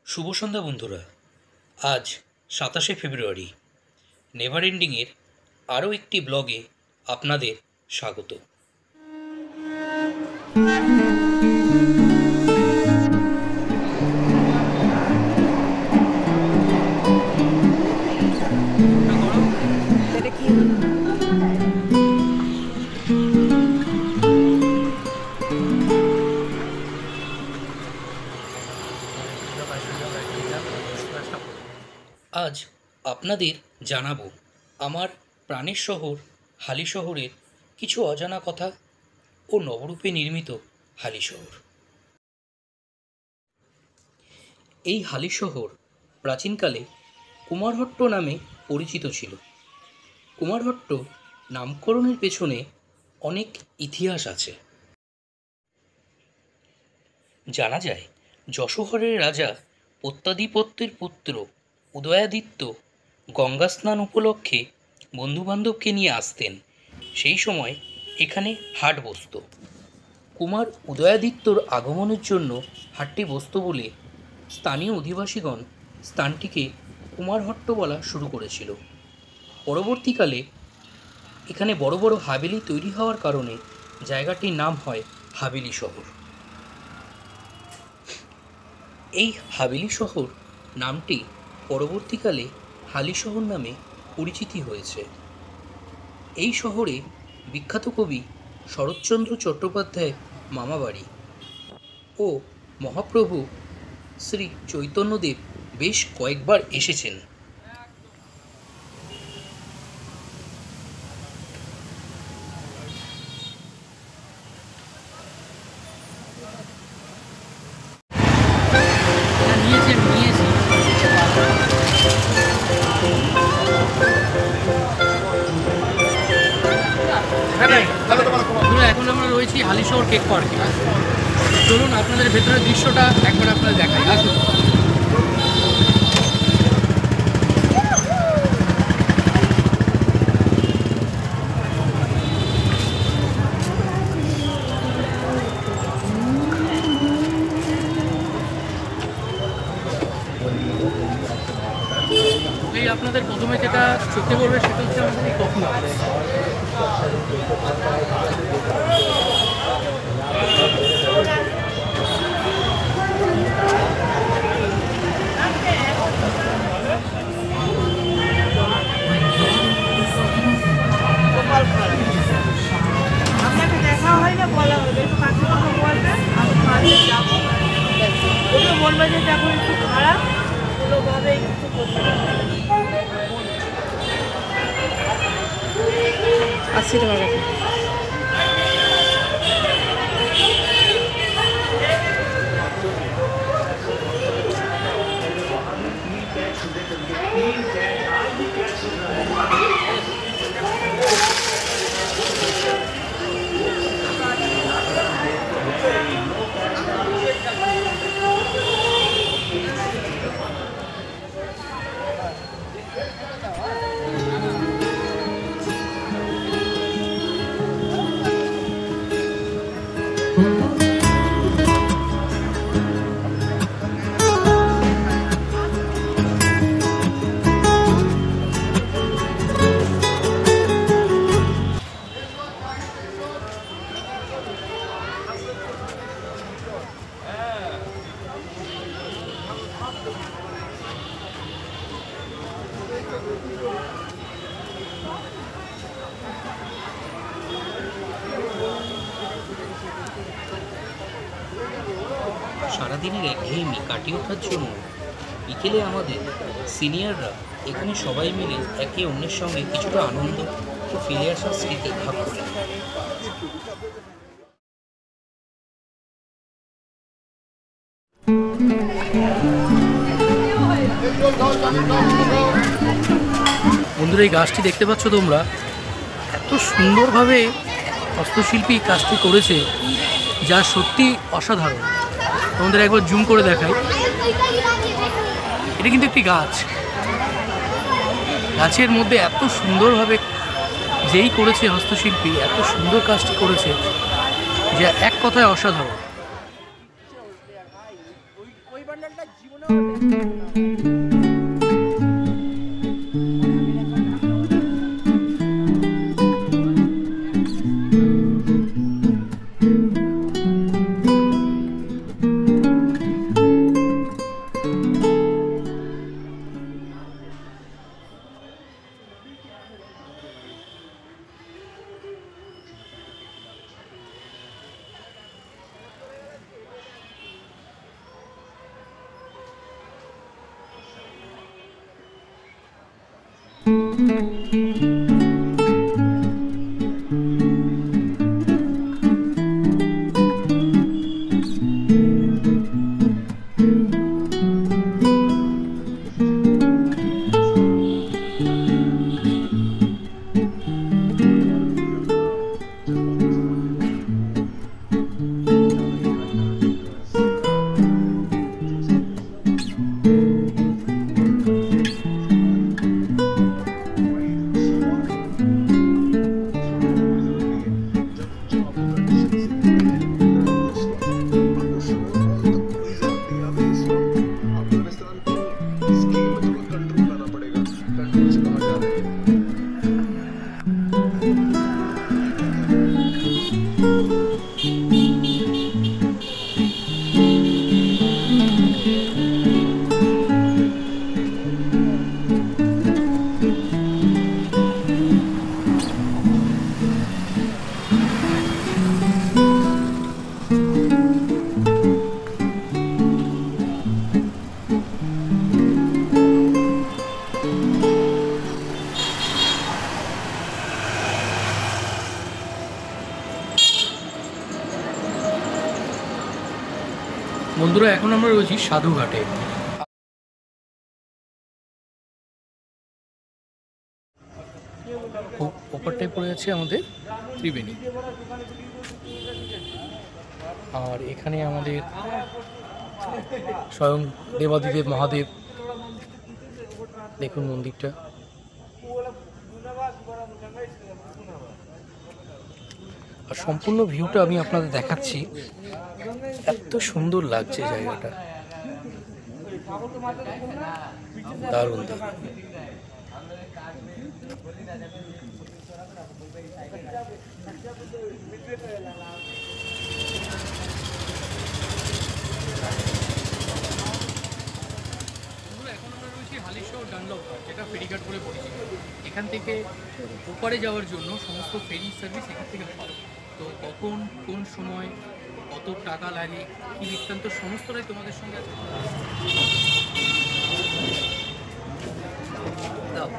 শুভ সন্ধ্যা বন্ধুরা। আজ 27শে ফেব্রুয়ারি। নেভার এন্ডিংয়ের আরও একটি ব্লগে আপনাদের স্বাগত। আজ আপনাদের জানাবো আমার প্রাণের শহর হালি শহরের কিছু অজানা কথা ও নবরূপে নির্মিত হালি শহর। এই হালি শহর প্রাচীনকালে কুমারহট্ট নামে পরিচিত ছিল। কুমারহট্ট নামকরণের পেছনে অনেক ইতিহাস আছে। জানা যায় যশোহরের রাজা প্রত্যাধিপত্যের পুত্র উদয়াদিত্য গঙ্গা স্নান উপলক্ষে বন্ধুবান্ধবকে নিয়ে আসতেন। সেই সময় এখানে হাট বসত। কুমার উদয়াদিত্যর আগমনের জন্য হাটটি বসত বলে স্থানীয় অধিবাসীগণ স্থানটিকে কুমারহট্ট বলা শুরু করেছিল। পরবর্তীকালে এখানে বড় বড় হাভেলি তৈরি হওয়ার কারণে জায়গাটির নাম হয় হাভেলি শহর। এই হাভেলি শহর নামটি পরবর্তীকালে হালি শহর নামে পরিচিতি হয়েছে। এই শহরে বিখ্যাত কবি শরৎচন্দ্র চট্টোপাধ্যায়ের মামাবাড়ি ও মহাপ্রভু শ্রী চৈতন্যদেব বেশ কয়েকবার এসেছেন। এখন আমরা রয়েছি হালিশহর কেক পার্কে। চলুন আপনাদের ভেতরের দৃশ্যটা একবার আপনাদের দেখাই। আসুন। এই আপনাদের প্রথমে যেটা চোখে পড়বে সেটা হচ্ছে আমাদের এই কফি হাউস। আপনাকে দেখা হয় না, বলা হবে একটু কাছে কথা বলবেন, আমি মাঝে যাবো, ওকে বলবে যে এখন একটু খারাপ কোনোভাবে কিছু করতে হবে। 80 টাকা। সারাদিনের একঘেয়েমি কাটিয়ে ওঠার জন্য বিকেলে আমাদের সিনিয়ররা এখানে সবাই মিলে একে অন্যের সঙ্গে কিছুটা আনন্দ ও ফিরে আসার স্মৃতি ভাগ করলেন। বন্ধুরা, এই গাছটি দেখতে পাচ্ছ তোমরা, এত সুন্দরভাবে হস্তশিল্পী কাজটি করেছে যা সত্যি অসাধারণ। তোমাদের একবার জুম করে দেখাই। এটা কিন্তু একটি গাছ, গাছের মধ্যে এত সুন্দরভাবে যেই করেছে হস্তশিল্পী, এত সুন্দর কাজটি করেছে যা এক কথায় অসাধারণ। প্যান্ডেলটা জীবনেও দেখতে পেলাম না। বন্ধুরা, এখন আমরা রয়েছি সাধুঘাটে। ওপারটায় পড়ে আছে আমাদের ত্রিবেণী, আর এখানে আমাদের স্বয়ং দেবাদিদেব মহাদেব। দেখুন মন্দিরটা, আর সম্পূর্ণ ভিউটা আমি আপনাদের দেখাচ্ছি। এত সুন্দর লাগছে জায়গাটা, দারুণ দারুণ। এখন আমরা রয়েছি হালিশহর ডানলপ ঘাট, যেটা ফেরিঘাট বলে পরিচিত। এখান থেকে ওপারে যাওয়ার জন্য সমস্ত ফেরি সার্ভিস এখান থেকে পাবো। তো কখন, কোন সময়, কত টাকা লাগে, কি বৃত্তান্ত, সমস্তটাই তোমাদের সঙ্গে আছে। দাও।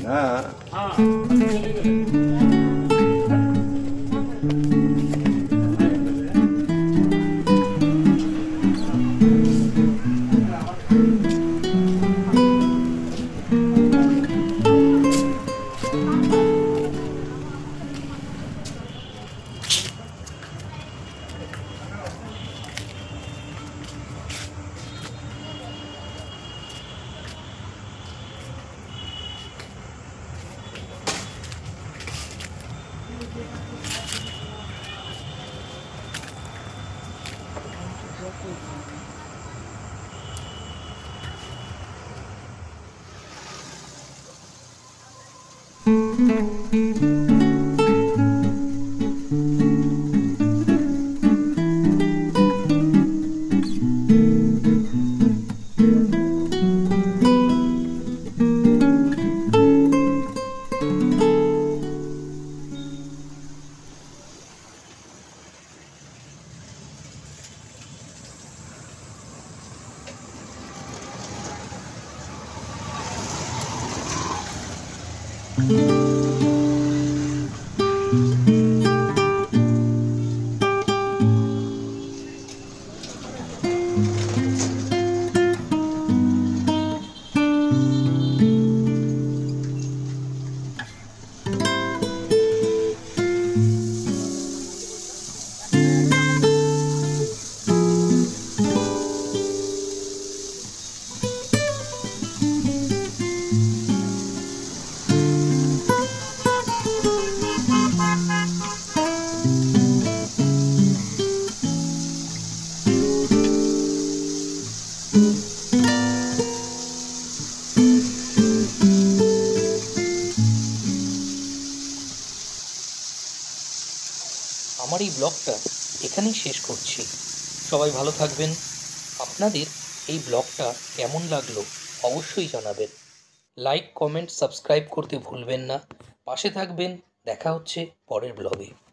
না আমার এই ব্লগটা এখানেই শেষ করছি। সবাই ভালো থাকবেন। আপনাদের এই ব্লগটা কেমন লাগলো অবশ্যই জানাবেন। লাইক, কমেন্ট, সাবস্ক্রাইব করতে ভুলবেন না। পাশে থাকবেন। দেখা হচ্ছে পরের ব্লগে।